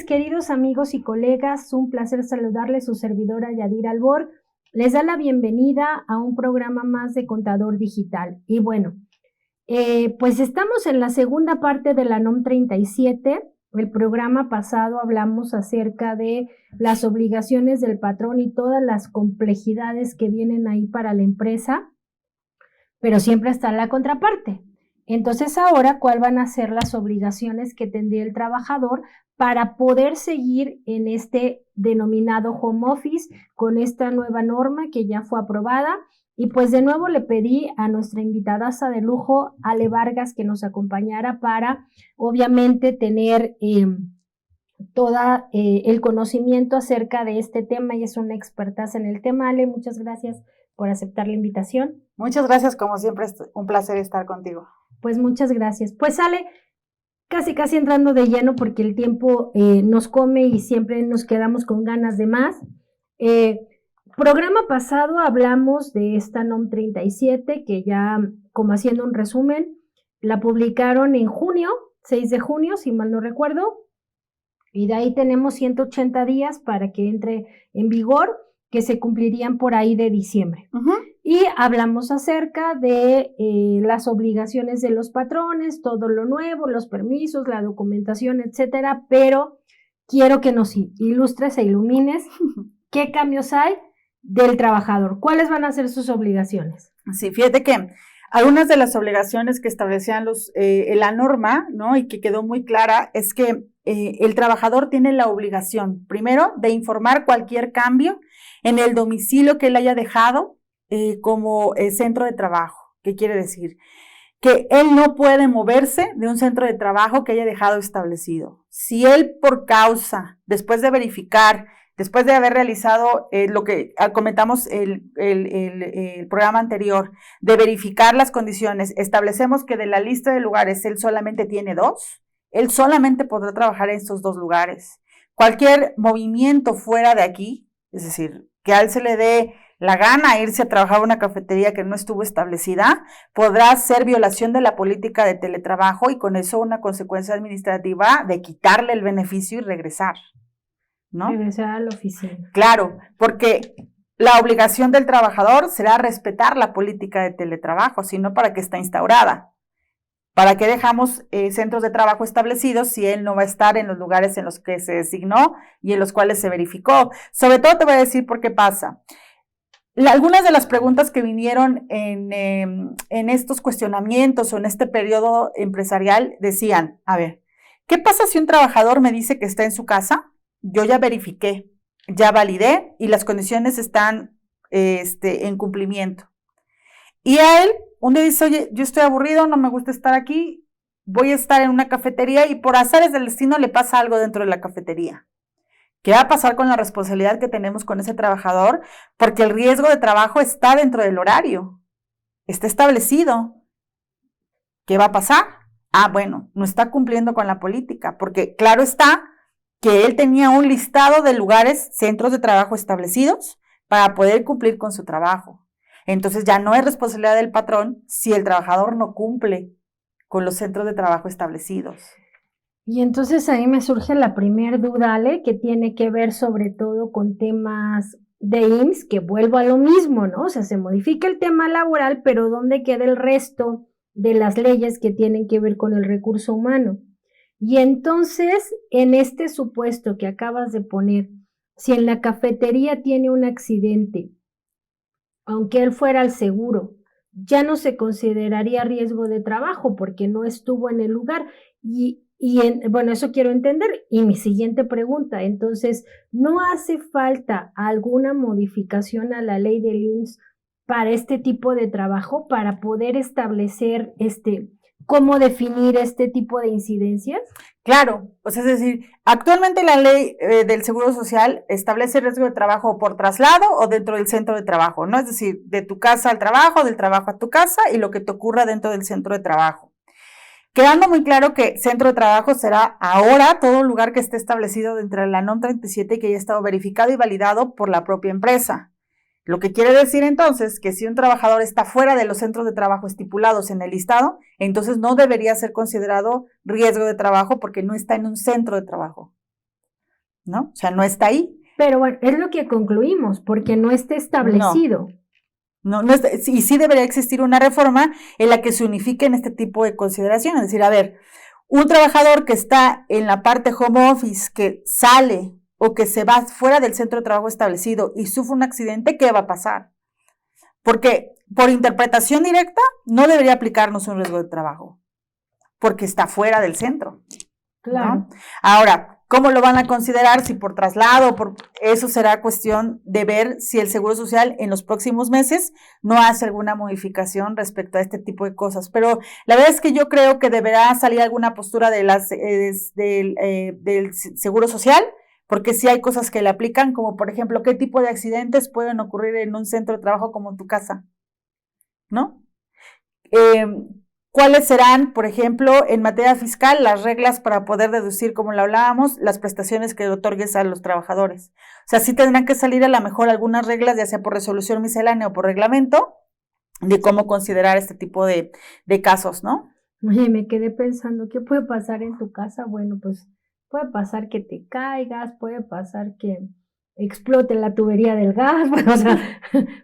queridos amigos y colegas, un placer saludarles, su servidora Yadira Albor. Les da la bienvenida a un programa más de Contador Digital. Y bueno, pues estamos en la segunda parte de la NOM 37. El programa pasado hablamos acerca de las obligaciones del patrón y todas las complejidades que vienen ahí para la empresa, pero siempre está la contraparte. Entonces ahora, ¿cuáles van a ser las obligaciones que tendría el trabajador para poder seguir en este denominado home office con esta nueva norma que ya fue aprobada? Y pues de nuevo le pedí a nuestra invitadaza de lujo, Ale Vargas, que nos acompañara para obviamente tener todo el conocimiento acerca de este tema. Ella es una expertaza en el tema. Ale, muchas gracias por aceptar la invitación. Muchas gracias, como siempre es un placer estar contigo. Pues muchas gracias. Pues Ale, casi entrando de lleno porque el tiempo nos come y siempre nos quedamos con ganas de más. Programa pasado hablamos de esta NOM 37 que ya, como haciendo un resumen, la publicaron en junio, 6 de junio, si mal no recuerdo, y de ahí tenemos 180 días para que entre en vigor, que se cumplirían por ahí de diciembre. Y hablamos acerca de las obligaciones de los patrones, todo lo nuevo, los permisos, la documentación, etcétera, pero quiero que nos ilustres e ilumines qué cambios hay del trabajador, cuáles van a ser sus obligaciones. Sí, fíjate que algunas de las obligaciones que establecían la norma, ¿no? Y que quedó muy clara, es que el trabajador tiene la obligación, primero, de informar cualquier cambio en el domicilio que él haya dejado como centro de trabajo. ¿Qué quiere decir? Que él no puede moverse de un centro de trabajo que haya dejado establecido. Si él por causa, después de verificar, después de haber realizado lo que comentamos el programa anterior, de verificar las condiciones, establecemos que de la lista de lugares él solamente tiene 2, él solamente podrá trabajar en estos 2 lugares. Cualquier movimiento fuera de aquí, es decir, que a él se le dé la gana irse a trabajar a una cafetería que no estuvo establecida, podrá ser violación de la política de teletrabajo y con eso una consecuencia administrativa de quitarle el beneficio y regresar, ¿no? Regresar a la oficina. Claro, porque la obligación del trabajador será respetar la política de teletrabajo, sino para qué está instaurada. ¿Para qué dejamos centros de trabajo establecidos si él no va a estar en los lugares en los que se designó y en los cuales se verificó? Sobre todo te voy a decir por qué pasa. Algunas de las preguntas que vinieron en estos cuestionamientos o en este periodo empresarial decían, a ver, ¿qué pasa si un trabajador me dice que está en su casa? Yo ya verifiqué, ya validé y las condiciones están en cumplimiento. Y a él, un día dice, oye, yo estoy aburrido, no me gusta estar aquí, voy a estar en una cafetería y por azares del destino le pasa algo dentro de la cafetería. ¿Qué va a pasar con la responsabilidad que tenemos con ese trabajador? Porque el riesgo de trabajo está dentro del horario, está establecido. ¿Qué va a pasar? Bueno, no está cumpliendo con la política, porque claro está que él tenía un listado de lugares, centros de trabajo establecidos para poder cumplir con su trabajo. Entonces ya no es responsabilidad del patrón si el trabajador no cumple con los centros de trabajo establecidos. Y entonces ahí me surge la primer duda, Ale, que tiene que ver sobre todo con temas de IMSS, que vuelvo a lo mismo, ¿no? O sea, se modifica el tema laboral, pero ¿dónde queda el resto de las leyes que tienen que ver con el recurso humano? Y entonces, en este supuesto que acabas de poner, si en la cafetería tiene un accidente, aunque él fuera al seguro, ya no se consideraría riesgo de trabajo porque no estuvo en el lugar. Bueno, eso quiero entender. Y mi siguiente pregunta, entonces, ¿no hace falta alguna modificación a la ley del IMSS para este tipo de trabajo, para poder establecer cómo definir este tipo de incidencias? Claro, pues es decir, actualmente la ley del Seguro Social establece riesgo de trabajo por traslado o dentro del centro de trabajo, ¿no? Es decir, de tu casa al trabajo, del trabajo a tu casa y lo que te ocurra dentro del centro de trabajo. Quedando muy claro que centro de trabajo será ahora todo lugar que esté establecido dentro de la NOM 37 y que haya estado verificado y validado por la propia empresa. Lo que quiere decir entonces que si un trabajador está fuera de los centros de trabajo estipulados en el listado, entonces no debería ser considerado riesgo de trabajo porque no está en un centro de trabajo. ¿no? O sea, no está ahí. Pero bueno, es lo que concluimos, porque no está establecido. No, y sí debería existir una reforma en la que se unifiquen este tipo de consideraciones. Es decir, a ver, un trabajador que está en la parte home office, que sale o que se va fuera del centro de trabajo establecido y sufre un accidente, ¿qué va a pasar? Porque por interpretación directa no debería aplicarnos un riesgo de trabajo, porque está fuera del centro. Claro. ¿No? Ahora, ¿cómo lo van a considerar? Si por traslado, eso será cuestión de ver si el Seguro Social en los próximos meses no hace alguna modificación respecto a este tipo de cosas. Pero la verdad es que yo creo que deberá salir alguna postura del Seguro Social, porque sí hay cosas que le aplican, como por ejemplo, ¿qué tipo de accidentes pueden ocurrir en un centro de trabajo como tu casa? ¿No? ¿Cuáles serán, por ejemplo, en materia fiscal, las reglas para poder deducir, como lo hablábamos, las prestaciones que otorgues a los trabajadores? O sea, sí tendrán que salir a lo mejor algunas reglas, ya sea por resolución miscelánea o por reglamento, de cómo considerar este tipo de casos, ¿no? Oye, me quedé pensando, ¿qué puede pasar en tu casa? Bueno, pues puede pasar que te caigas, puede pasar que explote la tubería del gas, bueno, o sea,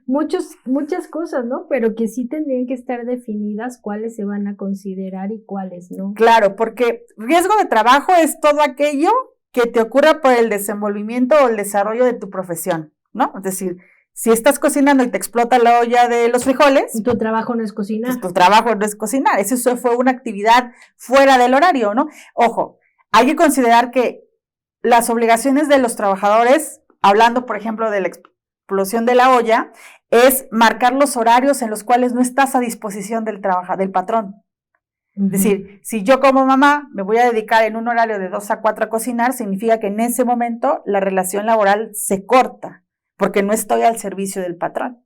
muchas cosas, ¿no? Pero que sí tendrían que estar definidas cuáles se van a considerar y cuáles no. Claro, porque riesgo de trabajo es todo aquello que te ocurra por el desenvolvimiento o el desarrollo de tu profesión, ¿no? Es decir, si estás cocinando y te explota la olla de los frijoles, tu trabajo no es cocinar. Pues tu trabajo no es cocinar, eso fue una actividad fuera del horario, ¿no? Ojo, hay que considerar que las obligaciones de los trabajadores, hablando por ejemplo de la explosión de la olla, es marcar los horarios en los cuales no estás a disposición del patrón. Es decir, si yo como mamá me voy a dedicar en un horario de 2 a 4 a cocinar, significa que en ese momento la relación laboral se corta, porque no estoy al servicio del patrón.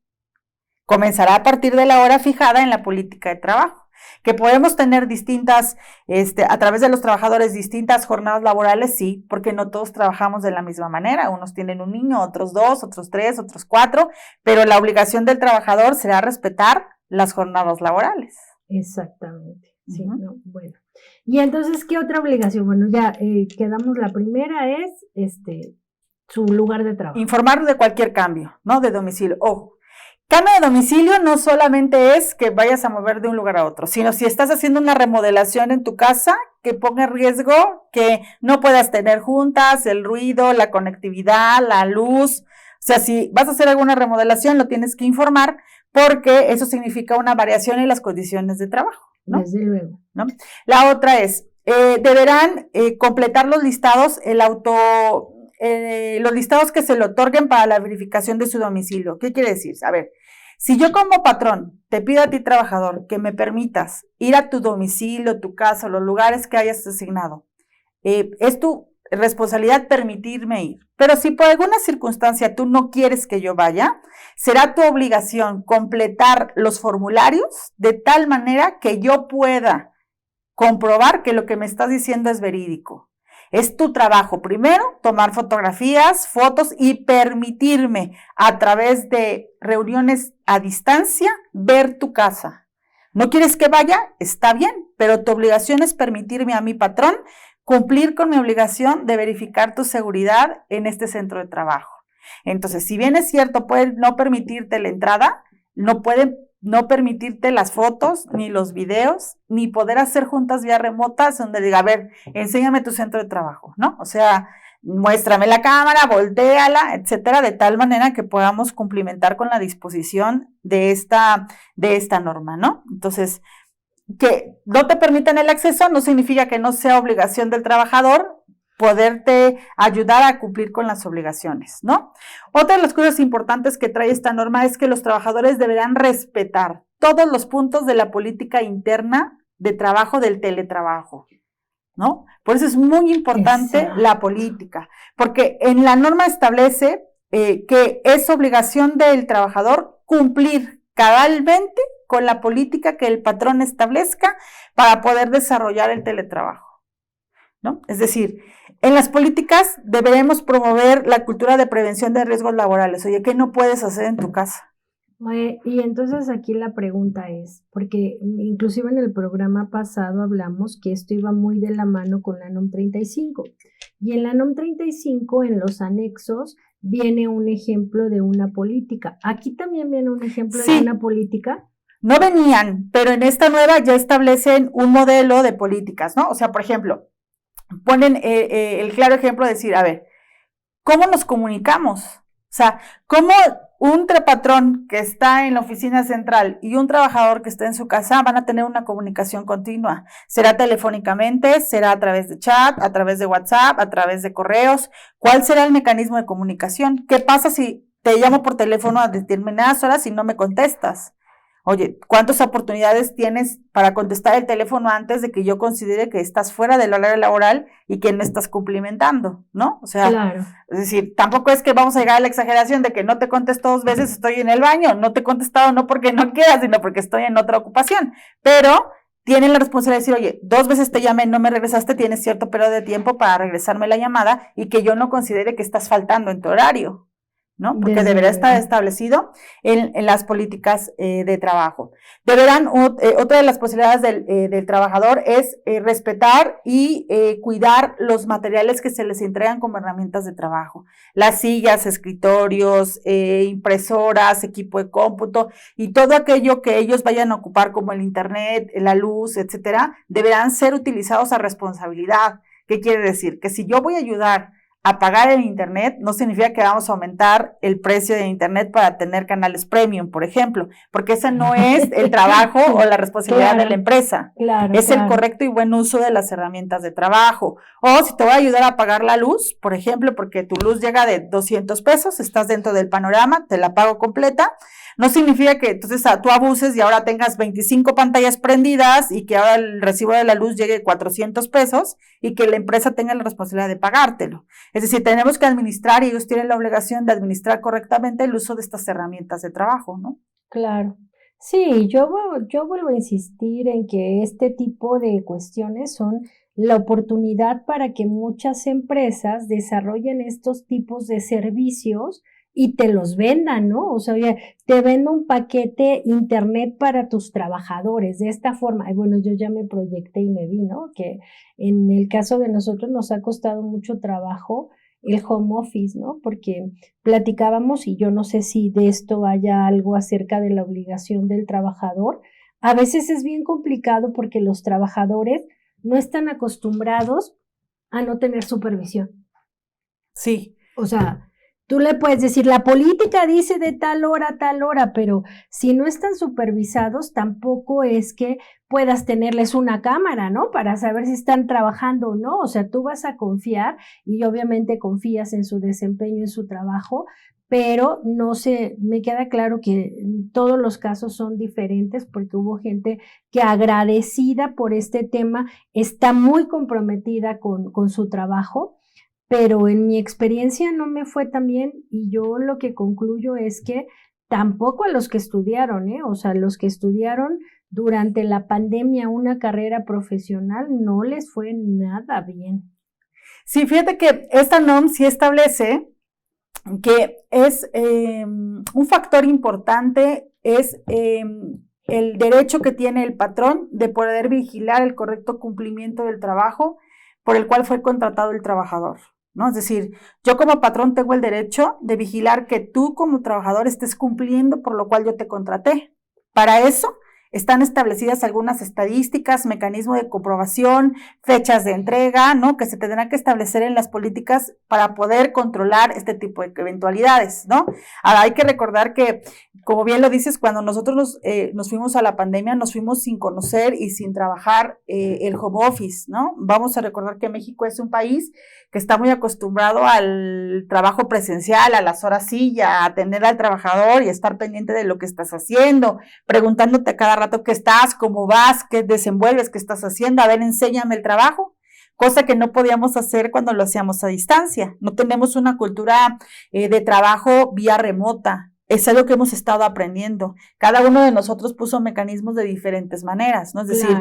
Comenzará a partir de la hora fijada en la política de trabajo, que podemos tener distintas, a través de los trabajadores, distintas jornadas laborales, sí, porque no todos trabajamos de la misma manera, unos tienen un niño, otros 2, otros 3, otros 4, pero la obligación del trabajador será respetar las jornadas laborales. Exactamente, sí, no, bueno. Y entonces, ¿qué otra obligación? Bueno, ya quedamos, la primera es, su lugar de trabajo. Informar de cualquier cambio, ¿no? De domicilio, ojo. Cambio de domicilio no solamente es que vayas a mover de un lugar a otro, sino si estás haciendo una remodelación en tu casa que ponga en riesgo que no puedas tener juntas, el ruido, la conectividad, la luz. O sea, si vas a hacer alguna remodelación, lo tienes que informar porque eso significa una variación en las condiciones de trabajo, ¿no? Desde luego. ¿No? La otra es, deberán completar los listados, los listados que se le otorguen para la verificación de su domicilio. ¿Qué quiere decir? A ver, si yo como patrón te pido a ti, trabajador, que me permitas ir a tu domicilio, tu casa, los lugares que hayas asignado, es tu responsabilidad permitirme ir. Pero si por alguna circunstancia tú no quieres que yo vaya, será tu obligación completar los formularios de tal manera que yo pueda comprobar que lo que me estás diciendo es verídico. Es tu trabajo, primero, tomar fotografías, fotos y permitirme, a través de reuniones a distancia, ver tu casa. ¿No quieres que vaya? Está bien, pero tu obligación es permitirme a mi patrón cumplir con mi obligación de verificar tu seguridad en este centro de trabajo. Entonces, si bien es cierto, pueden no permitirte la entrada, no pueden no permitirte las fotos, ni los videos, ni poder hacer juntas vía remotas donde diga, a ver, enséñame tu centro de trabajo, ¿no? O sea, muéstrame la cámara, voltéala, etcétera, de tal manera que podamos cumplimentar con la disposición de esta norma, ¿no? Entonces, que no te permitan el acceso no significa que no sea obligación del trabajador poderte ayudar a cumplir con las obligaciones, ¿no? Otra de las cosas importantes que trae esta norma es que los trabajadores deberán respetar todos los puntos de la política interna de trabajo del teletrabajo, ¿no? Por eso es muy importante la política, porque en la norma establece que es obligación del trabajador cumplir cabalmente con la política que el patrón establezca para poder desarrollar el teletrabajo, ¿no? Es decir, en las políticas deberemos promover la cultura de prevención de riesgos laborales. Oye, ¿qué no puedes hacer en tu casa? Y entonces aquí la pregunta es, porque inclusive en el programa pasado hablamos que esto iba muy de la mano con la NOM 35, Y en la NOM 35, en los anexos, viene un ejemplo de una política. ¿Aquí también viene un ejemplo de una política? No venían, pero en esta nueva ya establecen un modelo de políticas, ¿no? O sea, por ejemplo, ponen el claro ejemplo de decir, a ver, ¿cómo nos comunicamos? O sea, ¿cómo un patrón que está en la oficina central y un trabajador que está en su casa van a tener una comunicación continua? ¿Será telefónicamente? ¿Será a través de chat? ¿A través de WhatsApp? ¿A través de correos? ¿Cuál será el mecanismo de comunicación? ¿Qué pasa si te llamo por teléfono a determinadas horas y no me contestas? Oye, ¿cuántas oportunidades tienes para contestar el teléfono antes de que yo considere que estás fuera del horario laboral y que no estás cumplimentando, ¿no? O sea, claro. Es decir, tampoco es que vamos a llegar a la exageración de que no te contesto 2 veces, estoy en el baño, no te he contestado no porque no quieras, sino porque estoy en otra ocupación, pero tienen la responsabilidad de decir, oye, 2 veces te llamé, no me regresaste, tienes cierto periodo de tiempo para regresarme la llamada y que yo no considere que estás faltando en tu horario, ¿no? Porque deberá estar establecido en las políticas de trabajo. Deberán, otra de las posibilidades del trabajador es respetar y cuidar los materiales que se les entregan como herramientas de trabajo. Las sillas, escritorios, impresoras, equipo de cómputo y todo aquello que ellos vayan a ocupar como el internet, la luz, etcétera, deberán ser utilizados a responsabilidad. ¿Qué quiere decir? Que si yo voy a ayudar a pagar el internet, no significa que vamos a aumentar el precio de internet para tener canales premium, por ejemplo, porque ese no es el trabajo o la responsabilidad de la empresa. Es el correcto y buen uso de las herramientas de trabajo. O si te voy a ayudar a pagar la luz, por ejemplo, porque tu luz llega de 200 pesos, estás dentro del panorama, te la pago completa. No significa que entonces tú abuses y ahora tengas 25 pantallas prendidas y que ahora el recibo de la luz llegue a 400 pesos y que la empresa tenga la responsabilidad de pagártelo. Es decir, tenemos que administrar y ellos tienen la obligación de administrar correctamente el uso de estas herramientas de trabajo, ¿no? Claro. Sí, yo vuelvo a insistir en que este tipo de cuestiones son la oportunidad para que muchas empresas desarrollen estos tipos de servicios y te los vendan, ¿no? O sea, oye, te vendo un paquete internet para tus trabajadores, de esta forma. Y bueno, yo ya me proyecté y me vi, ¿no? Que en el caso de nosotros nos ha costado mucho trabajo el home office, ¿no? Porque platicábamos, y yo no sé si de esto haya algo acerca de la obligación del trabajador. A veces es bien complicado porque los trabajadores no están acostumbrados a no tener supervisión. Sí. O sea, tú le puedes decir, la política dice de tal hora a tal hora, pero si no están supervisados, tampoco es que puedas tenerles una cámara, ¿no? Para saber si están trabajando o no. O sea, tú vas a confiar y obviamente confías en su desempeño, en su trabajo, pero no sé, me queda claro que todos los casos son diferentes porque hubo gente que agradecida por este tema está muy comprometida con su trabajo. Pero en mi experiencia no me fue tan bien y yo lo que concluyo es que tampoco a los que estudiaron, o sea, los que estudiaron durante la pandemia una carrera profesional no les fue nada bien. Sí, fíjate que esta NOM sí establece que es un factor importante, es el derecho que tiene el patrón de poder vigilar el correcto cumplimiento del trabajo por el cual fue contratado el trabajador, ¿no? Es decir, yo como patrón tengo el derecho de vigilar que tú como trabajador estés cumpliendo por lo cual yo te contraté. Para eso están establecidas algunas estadísticas, mecanismos de comprobación, fechas de entrega, ¿no? Que se tendrán que establecer en las políticas para poder controlar este tipo de eventualidades, ¿no? Ahora, hay que recordar que, como bien lo dices, cuando nosotros nos fuimos a la pandemia, nos fuimos sin conocer y sin trabajar el home office, ¿no? Vamos a recordar que México es un país que está muy acostumbrado al trabajo presencial, a las horas silla, a atender al trabajador y estar pendiente de lo que estás haciendo, preguntándote a cada rato qué estás, cómo vas, qué desenvuelves, qué estás haciendo, a ver, enséñame el trabajo, cosa que no podíamos hacer cuando lo hacíamos a distancia. No tenemos una cultura de trabajo vía remota. Es algo que hemos estado aprendiendo. Cada uno de nosotros puso mecanismos de diferentes maneras, ¿no? Es decir,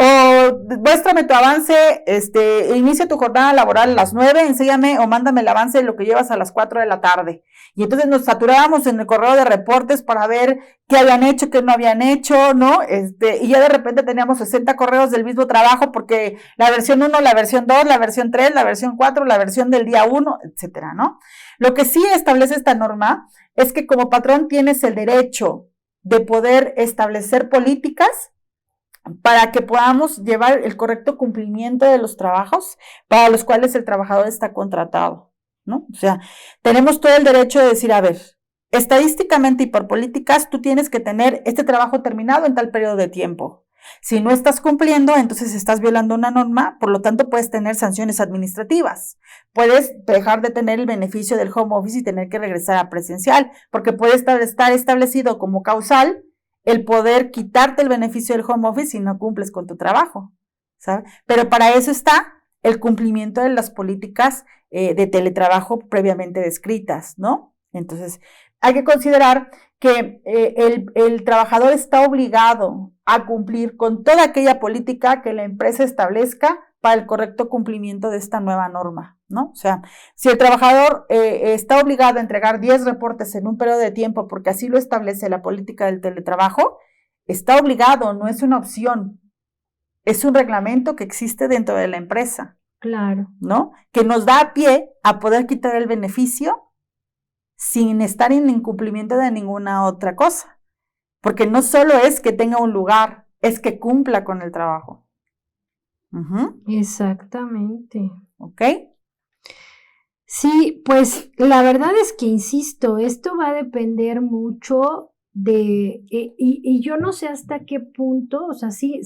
O muéstrame tu avance, inicia tu jornada laboral a las 9, enséñame o mándame el avance de lo que llevas a las 4 de la tarde. Y entonces nos saturábamos en el correo de reportes para ver qué habían hecho, qué no habían hecho, ¿no? Y ya de repente teníamos 60 correos del mismo trabajo porque la versión 1, la versión 2, la versión 3, la versión 4, la versión del día 1, etcétera, ¿no? Lo que sí establece esta norma es que como patrón tienes el derecho de poder establecer políticas para que podamos llevar el correcto cumplimiento de los trabajos para los cuales el trabajador está contratado, ¿no? O sea, tenemos todo el derecho de decir, a ver, estadísticamente y por políticas, tú tienes que tener este trabajo terminado en tal periodo de tiempo. Si no estás cumpliendo, entonces estás violando una norma, por lo tanto puedes tener sanciones administrativas. Puedes dejar de tener el beneficio del home office y tener que regresar a presencial, porque puede estar establecido como causal el poder quitarte el beneficio del home office si no cumples con tu trabajo, ¿sabes? Pero para eso está el cumplimiento de las políticas de teletrabajo previamente descritas, ¿no? Entonces, hay que considerar que el trabajador está obligado a cumplir con toda aquella política que la empresa establezca para el correcto cumplimiento de esta nueva norma, ¿no? O sea, si el trabajador está obligado a entregar 10 reportes en un periodo de tiempo porque así lo establece la política del teletrabajo, está obligado, no es una opción, es un reglamento que existe dentro de la empresa. Claro. ¿No? Que nos da pie a poder quitar el beneficio sin estar en incumplimiento de ninguna otra cosa. Porque no solo es que tenga un lugar, es que cumpla con el trabajo. Exactamente. ¿Ok? Sí, pues la verdad es que, insisto, esto va a depender mucho y yo no sé hasta qué punto, o sea, sí,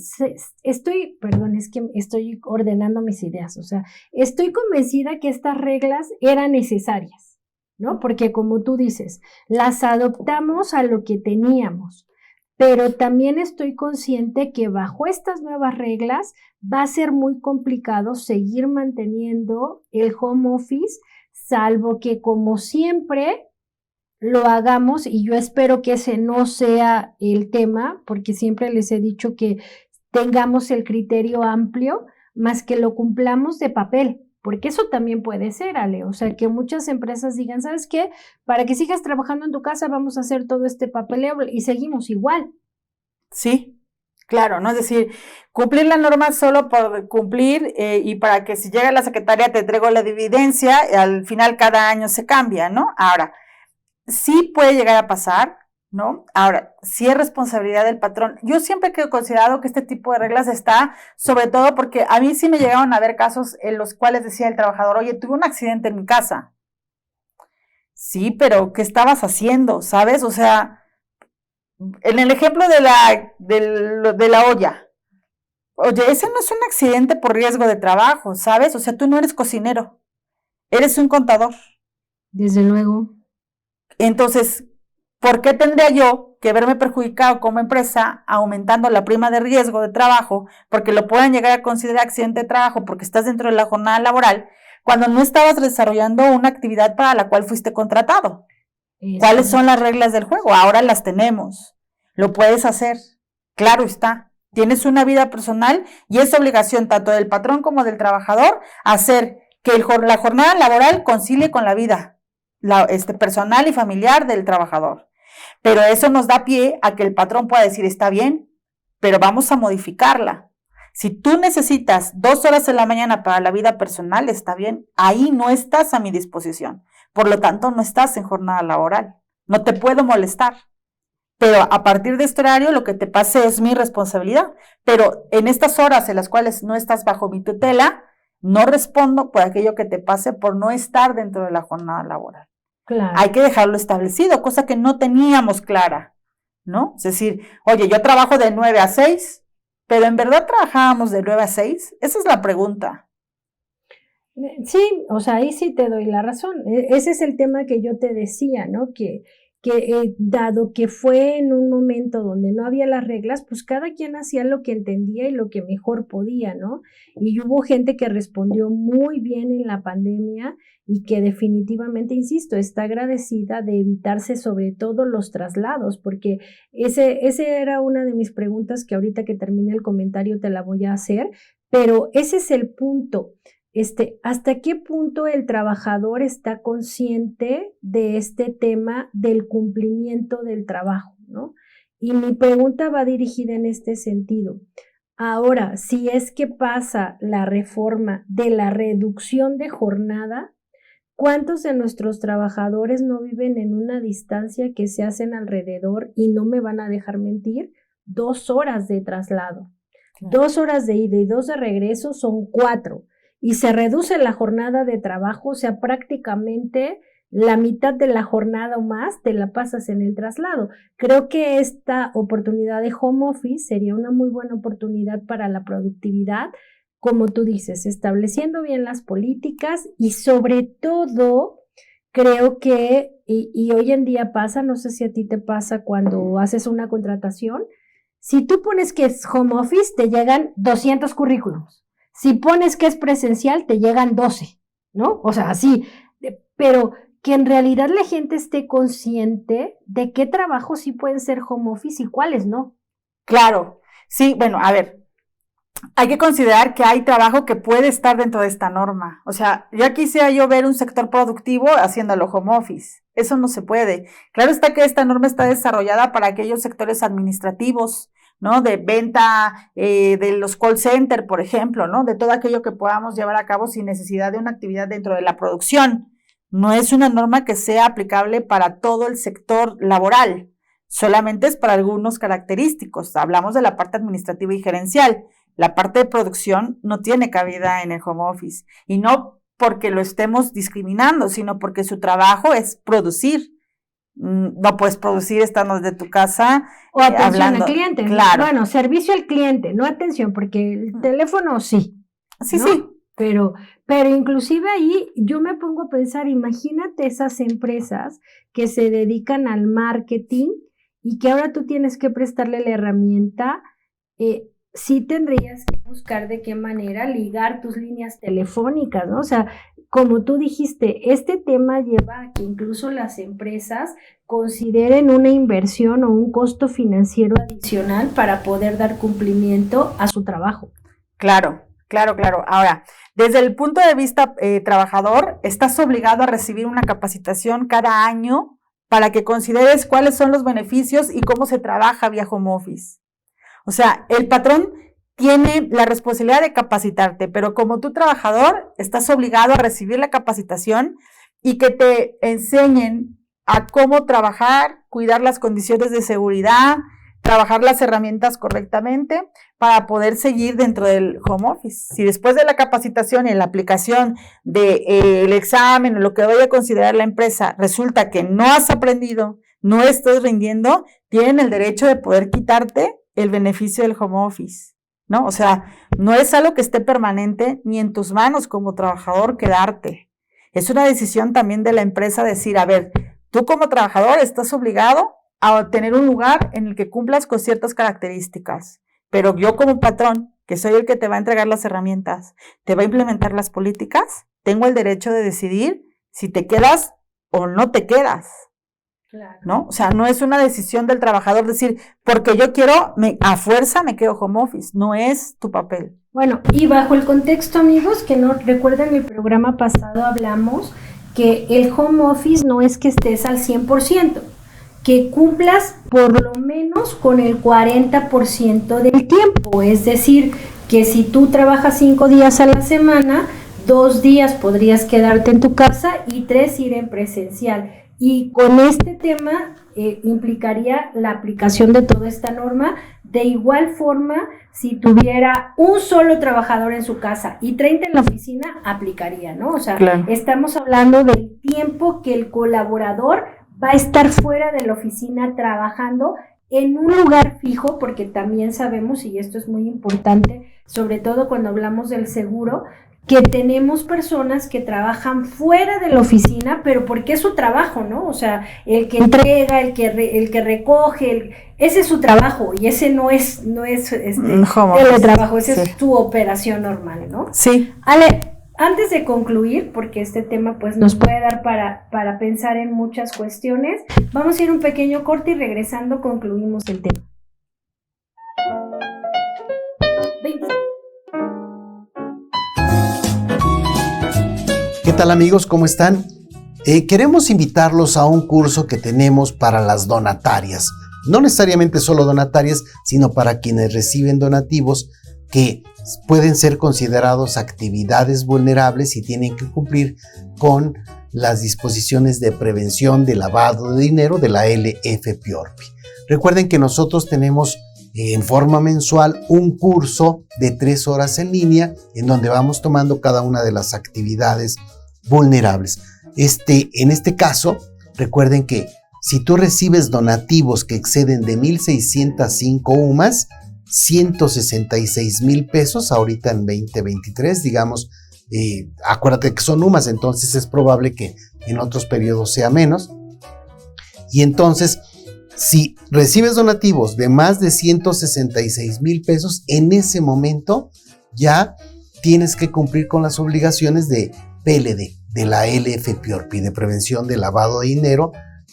perdón, es que estoy ordenando mis ideas, o sea, estoy convencida que estas reglas eran necesarias, ¿no? Porque como tú dices, las adoptamos a lo que teníamos, pero también estoy consciente que bajo estas nuevas reglas va a ser muy complicado seguir manteniendo el home office, salvo que, como siempre, lo hagamos, y yo espero que ese no sea el tema, porque siempre les he dicho que tengamos el criterio amplio, más que lo cumplamos de papel, porque eso también puede ser, Ale, o sea, que muchas empresas digan, ¿sabes qué? Para que sigas trabajando en tu casa vamos a hacer todo este papeleo y seguimos igual. Sí, claro, ¿no? Es decir, cumplir la norma solo por cumplir y para que si llega la secretaria te entrego la evidencia, al final cada año se cambia, ¿no? Ahora, sí puede llegar a pasar, ¿no? Ahora, sí es responsabilidad del patrón. Yo siempre he considerado que este tipo de reglas está, sobre todo porque a mí sí me llegaron a ver casos en los cuales decía el trabajador, oye, tuve un accidente en mi casa. Sí, pero ¿qué estabas haciendo? ¿Sabes? O sea, en el ejemplo de la olla, oye, ese no es un accidente por riesgo de trabajo, ¿sabes? O sea, tú no eres cocinero, eres un contador. Desde luego. Entonces, ¿por qué tendría yo que verme perjudicado como empresa aumentando la prima de riesgo de trabajo porque lo puedan llegar a considerar accidente de trabajo porque estás dentro de la jornada laboral cuando no estabas desarrollando una actividad para la cual fuiste contratado? ¿Cuáles son las reglas del juego? Ahora las tenemos. Lo puedes hacer. Claro está. Tienes una vida personal y es obligación tanto del patrón como del trabajador hacer que la jornada laboral concilie con la vida personal y familiar del trabajador. Pero eso nos da pie a que el patrón pueda decir, está bien, pero vamos a modificarla. Si tú necesitas 2 horas en la mañana para la vida personal, está bien, ahí no estás a mi disposición. Por lo tanto, no estás en jornada laboral. No te puedo molestar. Pero a partir de este horario, lo que te pase es mi responsabilidad. Pero en estas horas en las cuales no estás bajo mi tutela, no respondo por aquello que te pase por no estar dentro de la jornada laboral. Claro. Hay que dejarlo establecido, cosa que no teníamos clara, ¿no? Es decir, oye, yo trabajo de 9 a 6, pero ¿en verdad trabajábamos de 9 a 6? Esa es la pregunta. Sí, o sea, ahí sí te doy la razón. Ese es el tema que yo te decía, ¿no? Que que dado que fue en un momento donde no había las reglas, pues cada quien hacía lo que entendía y lo que mejor podía, ¿no? Y hubo gente que respondió muy bien en la pandemia y que definitivamente, insisto, está agradecida de evitarse sobre todo los traslados, porque ese era una de mis preguntas que ahorita que termine el comentario te la voy a hacer, pero ese es el punto. ¿Hasta qué punto el trabajador está consciente de este tema del cumplimiento del trabajo, ¿no? Y mi pregunta va dirigida en este sentido. Ahora, si es que pasa la reforma de la reducción de jornada, ¿cuántos de nuestros trabajadores no viven en una distancia que se hacen alrededor, y no me van a dejar mentir, 2 horas de traslado? 2 horas de ida y 2 de regreso son 4. Y se reduce la jornada de trabajo, o sea, prácticamente la mitad de la jornada o más te la pasas en el traslado. Creo que esta oportunidad de home office sería una muy buena oportunidad para la productividad, como tú dices, estableciendo bien las políticas y sobre todo, creo que, y hoy en día pasa, no sé si a ti te pasa cuando haces una contratación, si tú pones que es home office, te llegan 200 currículums. Si pones que es presencial, te llegan 12, ¿no? O sea, así, pero que en realidad la gente esté consciente de qué trabajos sí pueden ser home office y cuáles no. Claro, sí, bueno, a ver, hay que considerar que hay trabajo que puede estar dentro de esta norma. O sea, ya quisiera yo ver un sector productivo haciéndolo home office. Eso no se puede. Claro está que esta norma está desarrollada para aquellos sectores administrativos, ¿no? De venta, de los call center, por ejemplo, ¿no? De todo aquello que podamos llevar a cabo sin necesidad de una actividad dentro de la producción. No es una norma que sea aplicable para todo el sector laboral. Solamente es para algunos característicos. Hablamos de la parte administrativa y gerencial. La parte de producción no tiene cabida en el home office. Y no porque lo estemos discriminando, sino porque su trabajo es producir. No puedes producir estando desde tu casa o atención hablando. al cliente. Claro. Bueno, servicio al cliente, no atención, porque el teléfono sí. Sí, ¿no? sí. Pero inclusive ahí yo me pongo a pensar, imagínate esas empresas que se dedican al marketing y que ahora tú tienes que prestarle la herramienta, sí tendrías que buscar de qué manera ligar tus líneas telefónicas, ¿no? O sea, como tú dijiste, este tema lleva a que incluso las empresas consideren una inversión o un costo financiero adicional para poder dar cumplimiento a su trabajo. Claro. Ahora, desde el punto de vista trabajador, estás obligado a recibir una capacitación cada año para que consideres cuáles son los beneficios y cómo se trabaja vía home office. O sea, el patrón tiene la responsabilidad de capacitarte, pero como tú trabajador estás obligado a recibir la capacitación y que te enseñen a cómo trabajar, cuidar las condiciones de seguridad, trabajar las herramientas correctamente para poder seguir dentro del home office. Si después de la capacitación y la aplicación del examen o lo que vaya a considerar la empresa resulta que no has aprendido, no estás rindiendo, tienen el derecho de poder quitarte el beneficio del home office, ¿no? O sea, no es algo que esté permanente ni en tus manos como trabajador quedarte. Es una decisión también de la empresa decir, a ver, tú como trabajador estás obligado a tener un lugar en el que cumplas con ciertas características, pero yo como patrón, que soy el que te va a entregar las herramientas, te va a implementar las políticas, tengo el derecho de decidir si te quedas o no te quedas. Claro. ¿No? O sea, no es una decisión del trabajador decir, porque yo quiero, a fuerza me quedo home office, no es tu papel. Bueno, y bajo el contexto, amigos, que no recuerden, el programa pasado hablamos que el home office no es que estés al 100%, que cumplas por lo menos con el 40% del tiempo, es decir, que si tú trabajas 5 días a la semana, 2 días podrías quedarte en tu casa y 3 ir en presencial. Y con este tema implicaría la aplicación de toda esta norma. De igual forma, si tuviera un solo trabajador en su casa y 30 en la oficina, aplicaría, ¿no? O sea, claro, estamos hablando del tiempo que el colaborador va a estar fuera de la oficina trabajando en un lugar fijo, porque también sabemos, y esto es muy importante, sobre todo cuando hablamos del seguro, que tenemos personas que trabajan fuera de la oficina, pero porque es su trabajo, ¿no? O sea, el que entrega, el que recoge, ese es su trabajo y ese no es teletrabajo, ese es tu operación normal, ¿no? Sí. Ale, antes de concluir, porque este tema pues nos puede dar para pensar en muchas cuestiones, vamos a ir un pequeño corte y regresando concluimos el tema. ¿Qué tal, amigos? ¿Cómo están? Queremos invitarlos a un curso que tenemos para las donatarias. No necesariamente solo donatarias, sino para quienes reciben donativos que pueden ser considerados actividades vulnerables y tienen que cumplir con las disposiciones de prevención de lavado de dinero de la LFPORPI. Recuerden que nosotros tenemos en forma mensual un curso de 3 horas en línea en donde vamos tomando cada una de las actividades vulnerables. En este caso, recuerden que si tú recibes donativos que exceden de 1,605 UMAS, 166,000 pesos, ahorita en 2023, digamos, acuérdate que son UMAS, entonces es probable que en otros periodos sea menos. Y entonces, si recibes donativos de más de 166,000 pesos, en ese momento ya tienes que cumplir con las obligaciones de PLD, de la LFPORPI, de prevención de lavado de dinero,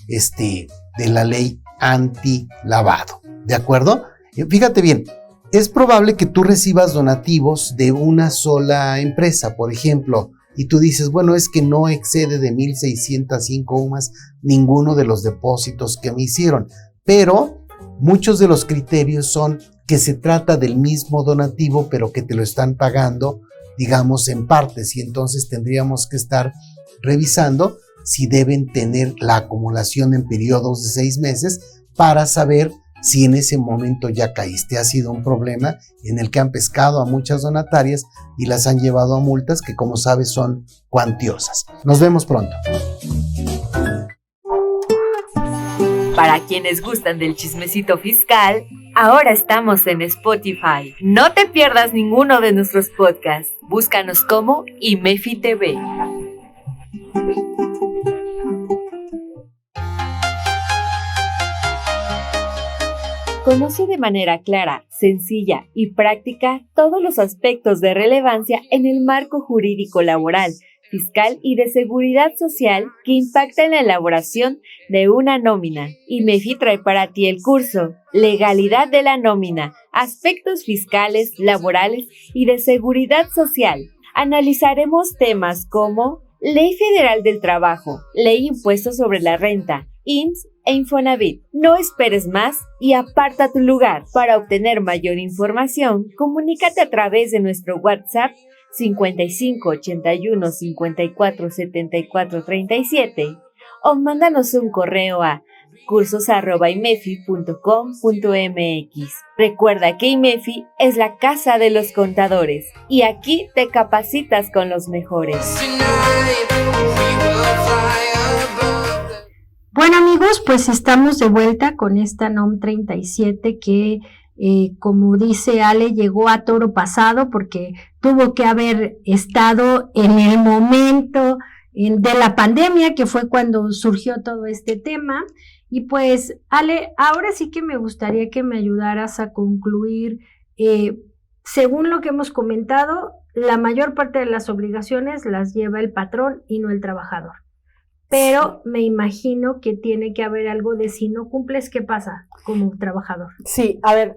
de la ley anti-lavado, ¿de acuerdo? Fíjate bien, es probable que tú recibas donativos de una sola empresa, por ejemplo, y tú dices, bueno, es que no excede de 1,605 UMAS ninguno de los depósitos que me hicieron, pero muchos de los criterios son que se trata del mismo donativo, pero que te lo están pagando, digamos, en partes, y entonces tendríamos que estar revisando si deben tener la acumulación en periodos de 6 meses para saber si en ese momento ya caíste. Ha sido un problema en el que han pescado a muchas donatarias y las han llevado a multas que, como sabes, son cuantiosas. Nos vemos pronto. Para quienes gustan del chismecito fiscal, ahora estamos en Spotify. No te pierdas ninguno de nuestros podcasts. Búscanos como IMEFI TV. Conoce de manera clara, sencilla y práctica todos los aspectos de relevancia en el marco jurídico laboral, fiscal y de seguridad social que impacta en la elaboración de una nómina. IMEFI trae para ti el curso Legalidad de la nómina, aspectos fiscales, laborales y de seguridad social. Analizaremos temas como Ley Federal del Trabajo, Ley Impuesto sobre la Renta, IMSS e Infonavit. No esperes más y aparta tu lugar. Para obtener mayor información, comunícate a través de nuestro WhatsApp 55 81 54 74 37 o mándanos un correo a cursos@imefi.com.mx. Recuerda que IMEFI es la casa de los contadores y aquí te capacitas con los mejores. Bueno, amigos, pues estamos de vuelta con esta NOM 37 que como dice Ale, llegó a toro pasado porque tuvo que haber estado en el momento de la pandemia, que fue cuando surgió todo este tema. Y pues, Ale, ahora sí que me gustaría que me ayudaras a concluir. Según lo que hemos comentado, la mayor parte de las obligaciones las lleva el patrón y no el trabajador. Pero me imagino que tiene que haber algo de si no cumples, ¿qué pasa como trabajador? Sí, a ver,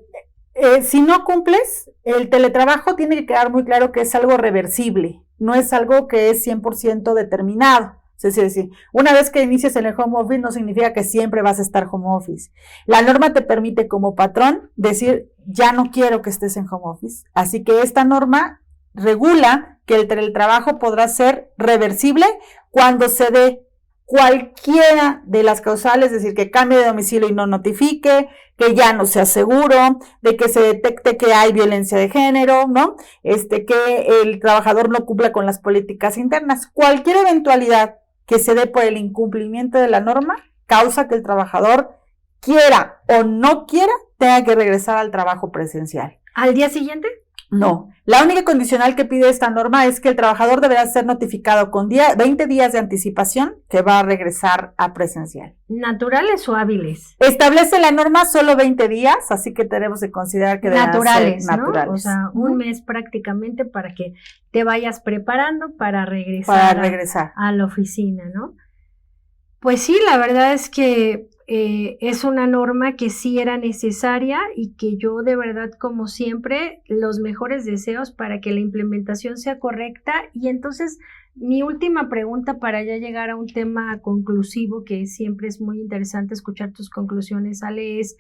si no cumples, el teletrabajo tiene que quedar muy claro que es algo reversible, no es algo que es 100% determinado. Es decir, una vez que inicias en el home office no significa que siempre vas a estar home office. La norma te permite como patrón decir, ya no quiero que estés en home office. Así que esta norma regula que el teletrabajo podrá ser reversible cuando se dé cualquiera de las causales, es decir, que cambie de domicilio y no notifique, que ya no sea seguro, de que se detecte que hay violencia de género, ¿no? Que el trabajador no cumpla con las políticas internas. Cualquier eventualidad que se dé por el incumplimiento de la norma causa que el trabajador, quiera o no quiera, tenga que regresar al trabajo presencial. ¿Al día siguiente? No, la única condicional que pide esta norma es que el trabajador deberá ser notificado con 20 días de anticipación que va a regresar a presencial. ¿Naturales o hábiles? Establece la norma solo 20 días, así que tenemos que considerar que naturales, ser naturales, ¿no? O sea, un mes prácticamente para que te vayas preparando para regresar a la oficina, ¿no? Pues sí, la verdad es que es una norma que sí era necesaria y que yo de verdad, como siempre, los mejores deseos para que la implementación sea correcta. Y entonces, mi última pregunta para ya llegar a un tema conclusivo, que siempre es muy interesante escuchar tus conclusiones, Ale, es,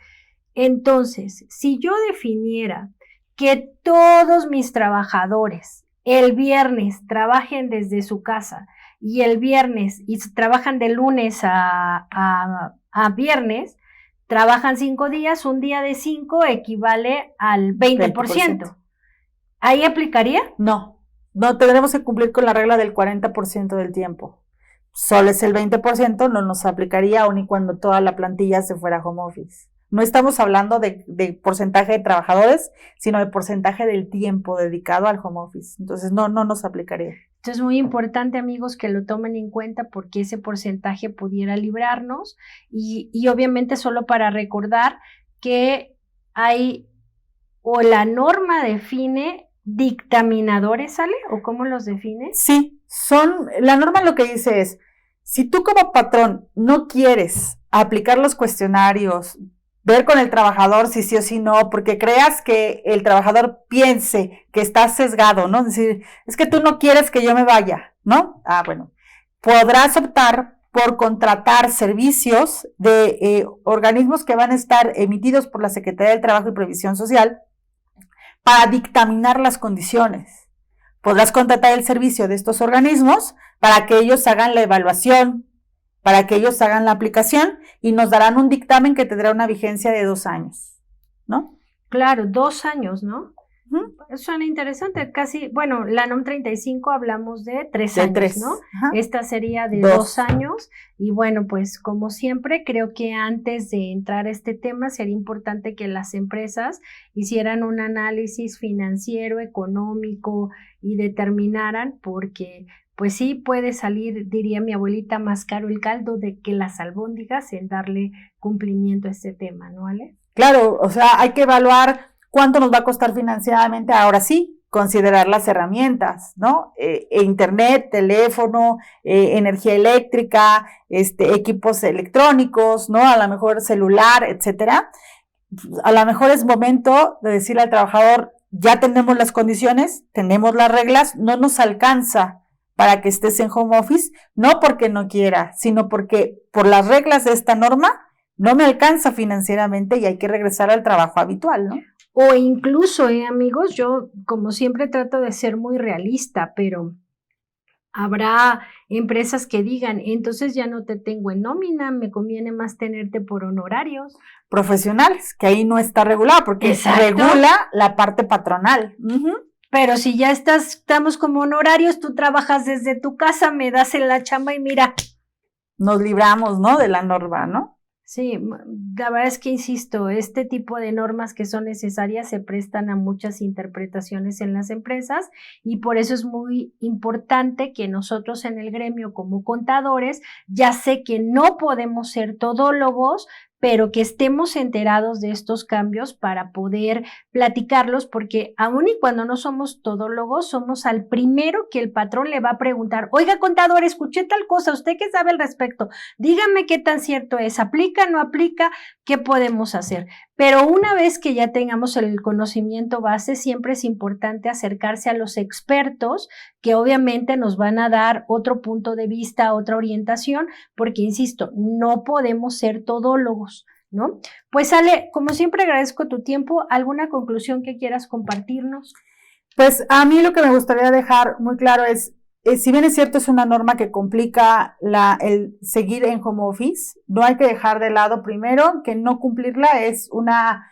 entonces, si yo definiera que todos mis trabajadores el viernes trabajen desde su casa y el viernes, y trabajan de lunes a viernes, trabajan 5 días, un día de 5 equivale al 20%. ¿Ahí aplicaría? No, tendremos que cumplir con la regla del 40% del tiempo. Solo es el 20%, no nos aplicaría aun y cuando toda la plantilla se fuera a home office. No estamos hablando de porcentaje de trabajadores, sino de porcentaje del tiempo dedicado al home office. Entonces, no nos aplicaría. Entonces, es muy importante, amigos, que lo tomen en cuenta porque ese porcentaje pudiera librarnos y obviamente solo para recordar que hay, o la norma define dictaminadores, ¿sale? ¿O cómo los define? Sí, la norma lo que dice es, si tú como patrón no quieres aplicar los cuestionarios, ver con el trabajador si sí o si no, porque creas que el trabajador piense que está sesgado, ¿no? Es decir, es que tú no quieres que yo me vaya, ¿no? Bueno, podrás optar por contratar servicios de organismos que van a estar emitidos por la Secretaría del Trabajo y Previsión Social para dictaminar las condiciones. Podrás contratar el servicio de estos organismos para que ellos hagan la evaluación, para que ellos hagan la aplicación y nos darán un dictamen que tendrá una vigencia de 2 años, ¿no? Claro, 2 años, ¿no? Suena interesante, casi, bueno, la NOM 35 hablamos de 3 años, ¿no? Ajá. Esta sería de 2 años y bueno, pues como siempre, creo que antes de entrar a este tema sería importante que las empresas hicieran un análisis financiero, económico y determinaran, porque pues sí puede salir, diría mi abuelita, más caro el caldo de que las albóndigas en darle cumplimiento a este tema, ¿no, Ale? Claro, o sea, hay que evaluar cuánto nos va a costar financieramente, ahora sí, considerar las herramientas, ¿no? Internet, teléfono, energía eléctrica, equipos electrónicos, ¿no? A lo mejor celular, etcétera. A lo mejor es momento de decirle al trabajador, ya tenemos las condiciones, tenemos las reglas, no nos alcanza para que estés en home office, no porque no quiera, sino porque por las reglas de esta norma no me alcanza financieramente y hay que regresar al trabajo habitual, ¿no? O incluso, amigos, yo como siempre trato de ser muy realista, pero habrá empresas que digan, entonces ya no te tengo en nómina, me conviene más tenerte por honorarios. Profesionales, que ahí no está regulado, porque regula la parte patronal. Pero si ya estamos como honorarios, tú trabajas desde tu casa, me das en la chamba y mira. Nos libramos, ¿no? De la norma, ¿no? Sí, la verdad es que insisto, este tipo de normas que son necesarias se prestan a muchas interpretaciones en las empresas y por eso es muy importante que nosotros en el gremio como contadores, ya sé que no podemos ser todólogos, pero que estemos enterados de estos cambios para poder platicarlos, porque aun y cuando no somos todólogos, somos al primero que el patrón le va a preguntar, oiga contador, escuché tal cosa, ¿usted qué sabe al respecto? Dígame qué tan cierto es, ¿aplica, no aplica? ¿Qué podemos hacer? Pero una vez que ya tengamos el conocimiento base, siempre es importante acercarse a los expertos que obviamente nos van a dar otro punto de vista, otra orientación, porque insisto, no podemos ser todólogos, ¿no? Pues Ale, como siempre agradezco tu tiempo. ¿Alguna conclusión que quieras compartirnos? Pues a mí lo que me gustaría dejar muy claro es, si bien es cierto, es una norma que complica el seguir en home office, no hay que dejar de lado primero que no cumplirla es una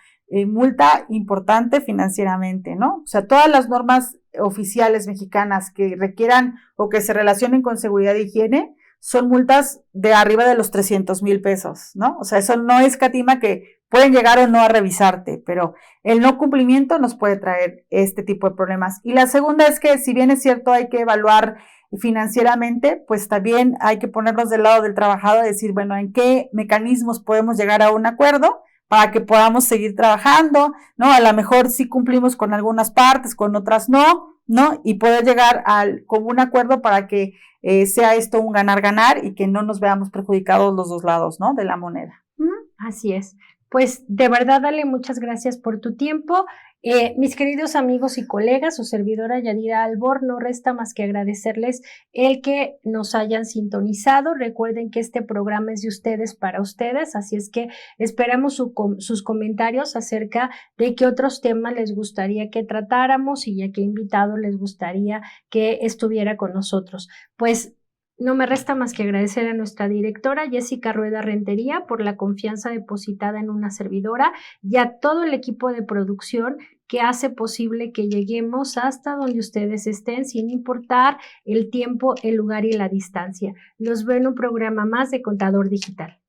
multa importante financieramente, ¿no? O sea, todas las normas oficiales mexicanas que requieran o que se relacionen con seguridad e higiene son multas de arriba de los 300,000 pesos, ¿no? O sea, eso no escatima, que pueden llegar o no a revisarte, pero el no cumplimiento nos puede traer este tipo de problemas. Y la segunda es que, si bien es cierto, hay que evaluar financieramente, pues también hay que ponernos del lado del trabajador y decir, bueno, ¿en qué mecanismos podemos llegar a un acuerdo para que podamos seguir trabajando, ¿no? A lo mejor sí cumplimos con algunas partes, con otras no, ¿no? Y poder llegar con un acuerdo para que sea esto un ganar-ganar y que no nos veamos perjudicados los dos lados, ¿no? De la moneda. Así es. Pues de verdad, Ale, muchas gracias por tu tiempo. Mis queridos amigos y colegas, su servidora Yadira Albor, no resta más que agradecerles el que nos hayan sintonizado. Recuerden que este programa es de ustedes para ustedes, así es que esperamos sus comentarios acerca de qué otros temas les gustaría que tratáramos y a qué invitado les gustaría que estuviera con nosotros. Pues no me resta más que agradecer a nuestra directora Jessica Rueda Rentería por la confianza depositada en una servidora y a todo el equipo de producción que hace posible que lleguemos hasta donde ustedes estén, sin importar el tiempo, el lugar y la distancia. Los veo en un programa más de Contador Digital.